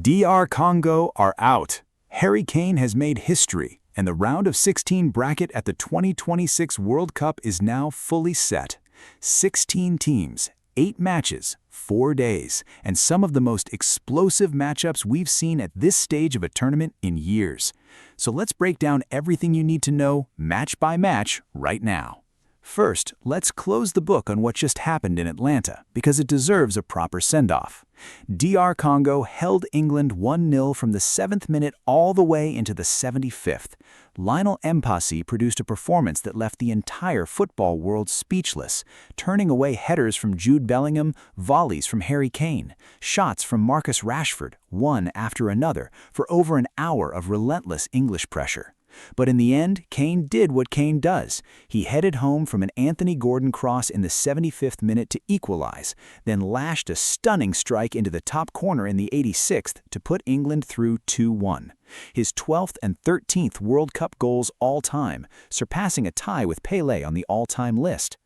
DR Congo are out. Harry Kane has made history, and the round of 16 bracket at the 2026 World Cup is now fully set. 16 teams, 8 matches, 4 days, and some of the most explosive matchups we've seen at this stage of a tournament in years. So let's break down everything you need to know, match by match, right now. First, let's close the book on what just happened in Atlanta, because it deserves a proper send-off. DR Congo held England 1-0 from the 7th minute all the way into the 75th. Lionel Messi produced a performance that left the entire football world speechless, turning away headers from Jude Bellingham, volleys from Harry Kane, shots from Marcus Rashford, one after another, for over an hour of relentless English pressure. But in the end, Kane did what Kane does. He headed home from an Anthony Gordon cross in the 75th minute to equalize, then lashed a stunning strike into the top corner in the 86th to put England through 2-1. His 12th and 13th World Cup goals all time, surpassing a tie with Pelé on the all-time list.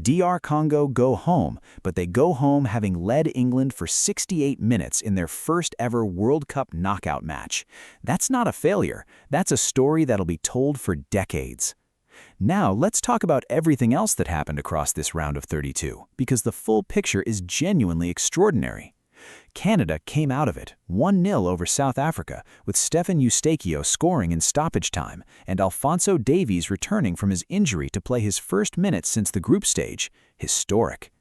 DR Congo go home, but they go home having led England for 68 minutes in their first ever World Cup knockout match. That's not a failure, that's a story that'll be told for decades. Now let's talk about everything else that happened across this round of 32, because the full picture is genuinely extraordinary. Canada came out of it 1-0 over South Africa, with Stephen Eustáquio scoring in stoppage time and Alphonso Davies returning from his injury to play his first minutes since the group stage. Historic.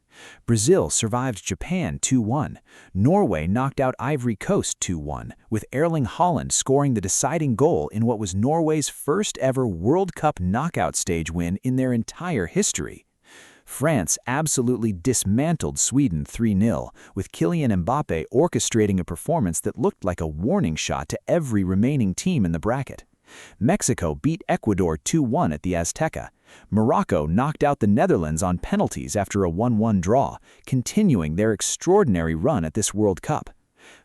Brazil survived Japan 2-1. Norway knocked out Ivory Coast 2-1, with Erling Haaland scoring the deciding goal in what was Norway's first ever World Cup knockout stage win in their entire history. France absolutely dismantled Sweden 3-0, with Kylian Mbappe orchestrating a performance that looked like a warning shot to every remaining team in the bracket. Mexico beat Ecuador 2-1 at the Azteca. Morocco knocked out the Netherlands on penalties after a 1-1 draw, continuing their extraordinary run at this World Cup.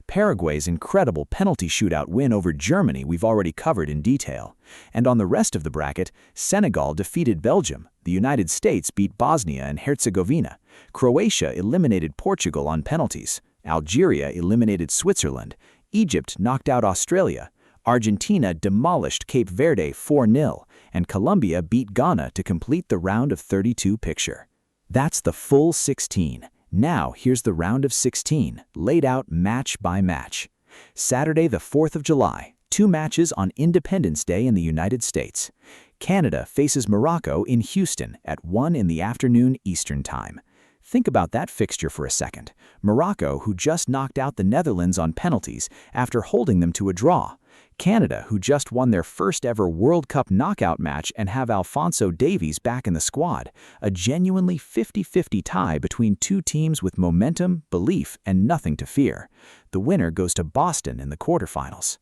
Paraguay's incredible penalty shootout win over Germany we've already covered in detail. And on the rest of the bracket, Senegal defeated Belgium, the United States beat Bosnia and Herzegovina, Croatia eliminated Portugal on penalties, Algeria eliminated Switzerland, Egypt knocked out Australia, Argentina demolished Cape Verde 4-0, and Colombia beat Ghana to complete the round of 32 picture. That's the full 16. Now here's the round of 16, laid out match by match. Saturday the 4th of July, 2 matches on Independence Day in the United States. Canada faces Morocco in Houston at 1 in the afternoon Eastern Time. Think about that fixture for a second. Morocco, who just knocked out the Netherlands on penalties after holding them to a draw. Canada, who just won their first ever World Cup knockout match and have Alphonso Davies back in the squad. A genuinely 50-50 tie between two teams with momentum, belief, and nothing to fear. The winner goes to Boston in the quarterfinals.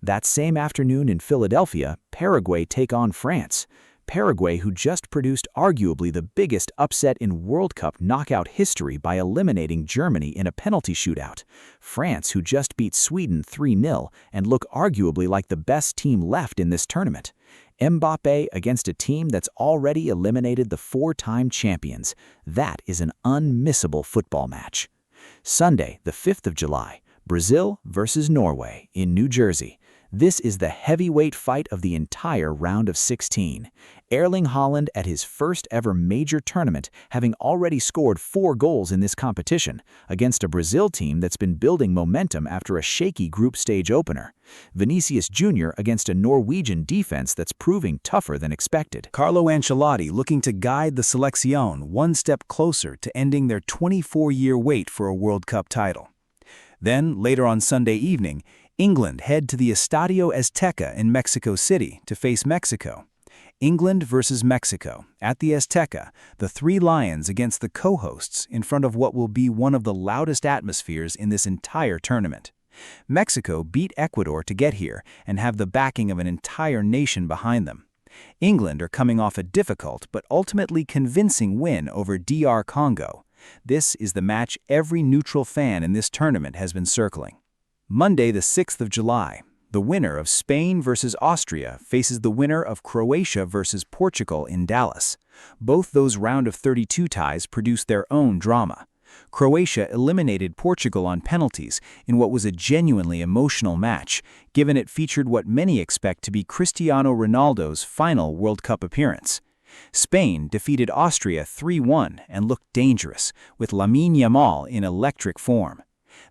That same afternoon in Philadelphia, Paraguay take on France. Paraguay, who just produced arguably the biggest upset in World Cup knockout history by eliminating Germany in a penalty shootout. France, who just beat Sweden 3-0 and look arguably like the best team left in this tournament. Mbappe against a team that's already eliminated the 4-time champions. That is an unmissable football match. Sunday, the 5th of July, Brazil versus Norway in New Jersey. This is the heavyweight fight of the entire round of 16. Erling Haaland at his first ever major tournament, having already scored 4 goals in this competition, against a Brazil team that's been building momentum after a shaky group stage opener. Vinicius Jr. against a Norwegian defense that's proving tougher than expected. Carlo Ancelotti looking to guide the Selección one step closer to ending their 24-year wait for a World Cup title. Then, later on Sunday evening, England head to the Estadio Azteca in Mexico City to face Mexico. England versus Mexico. At the Azteca, the 3 Lions against the co-hosts in front of what will be one of the loudest atmospheres in this entire tournament. Mexico beat Ecuador to get here and have the backing of an entire nation behind them. England are coming off a difficult but ultimately convincing win over DR Congo. This is the match every neutral fan in this tournament has been circling. Monday the 6th of July, the winner of Spain versus Austria faces the winner of Croatia versus Portugal in Dallas. Both those round of 32 ties produce their own drama. Croatia eliminated Portugal on penalties in what was a genuinely emotional match, given it featured what many expect to be Cristiano Ronaldo's final World Cup appearance. Spain defeated Austria 3-1 and looked dangerous, with Lamine Yamal in electric form.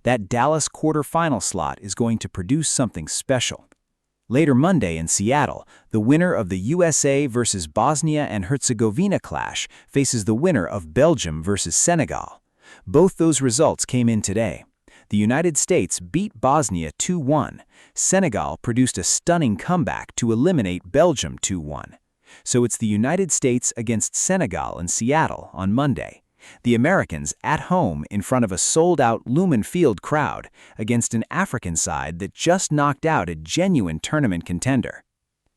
That Dallas quarter-final slot is going to produce something special. Later Monday in Seattle, the winner of the USA versus Bosnia and Herzegovina clash faces the winner of Belgium versus Senegal. Both those results came in today. The United States beat Bosnia 2-1. Senegal produced a stunning comeback to eliminate Belgium 2-1. So it's the United States against Senegal in Seattle on Monday. The Americans at home in front of a sold-out Lumen Field crowd against an African side that just knocked out a genuine tournament contender.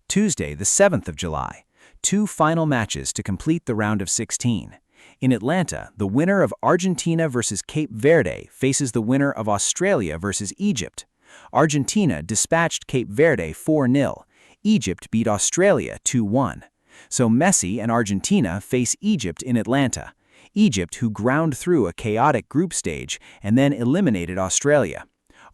Tuesday, the 7th of July, 2 final matches to complete the round of 16. In Atlanta, the winner of Argentina versus Cape Verde faces the winner of Australia versus Egypt. Argentina dispatched Cape Verde 4-0. Egypt beat Australia 2-1. So Messi and Argentina face Egypt in Atlanta. Egypt, who ground through a chaotic group stage and then eliminated Australia.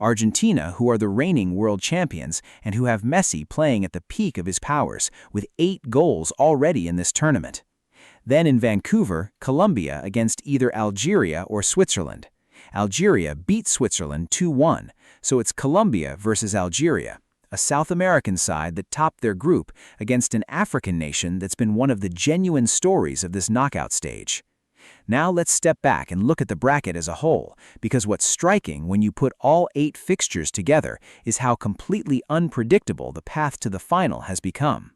Argentina, who are the reigning world champions and who have Messi playing at the peak of his powers, with 8 goals already in this tournament. Then in Vancouver, Colombia against either Algeria or Switzerland. Algeria beat Switzerland 2-1, so it's Colombia versus Algeria, a South American side that topped their group against an African nation that's been one of the genuine stories of this knockout stage. Now let's step back and look at the bracket as a whole, because what's striking when you put all 8 fixtures together is how completely unpredictable the path to the final has become.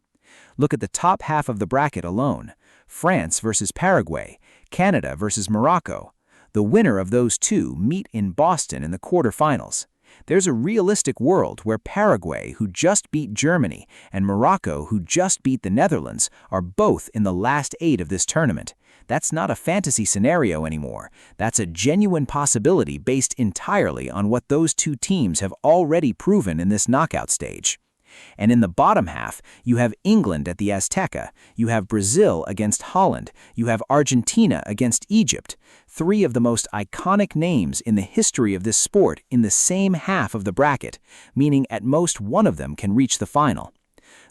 Look at the top half of the bracket alone. France versus Paraguay, Canada versus Morocco. The winner of those two meet in Boston in the quarterfinals. There's a realistic world where Paraguay, who just beat Germany, and Morocco, who just beat the Netherlands, are both in the last 8 of this tournament. That's not a fantasy scenario anymore. That's a genuine possibility based entirely on what those two teams have already proven in this knockout stage. And in the bottom half, you have England at the Azteca, you have Brazil against Holland, you have Argentina against Egypt, 3 of the most iconic names in the history of this sport in the same half of the bracket, meaning at most one of them can reach the final.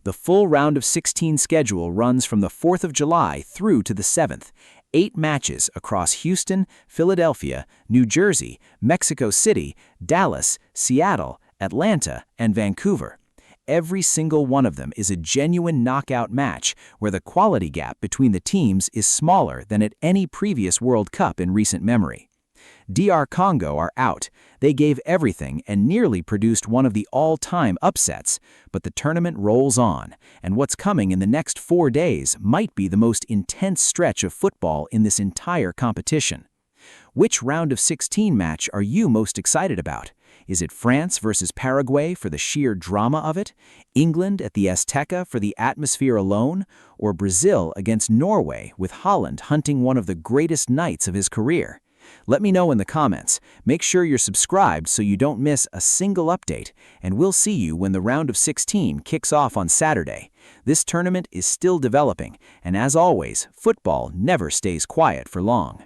The full round of 16 schedule runs from the 4th of July through to the 7th, 8 matches across Houston, Philadelphia, New Jersey, Mexico City, Dallas, Seattle, Atlanta, and Vancouver. Every single one of them is a genuine knockout match where the quality gap between the teams is smaller than at any previous World Cup in recent memory. DR Congo are out. They gave everything and nearly produced one of the all-time upsets, but the tournament rolls on, and what's coming in the next 4 days might be the most intense stretch of football in this entire competition. Which round of 16 match are you most excited about? Is it France versus Paraguay for the sheer drama of it, England at the Azteca for the atmosphere alone, or Brazil against Norway with Holland hunting one of the greatest nights of his career? Let me know in the comments. Make sure you're subscribed so you don't miss a single update, and we'll see you when the round of 16 kicks off on Saturday. This tournament is still developing, and as always, football never stays quiet for long.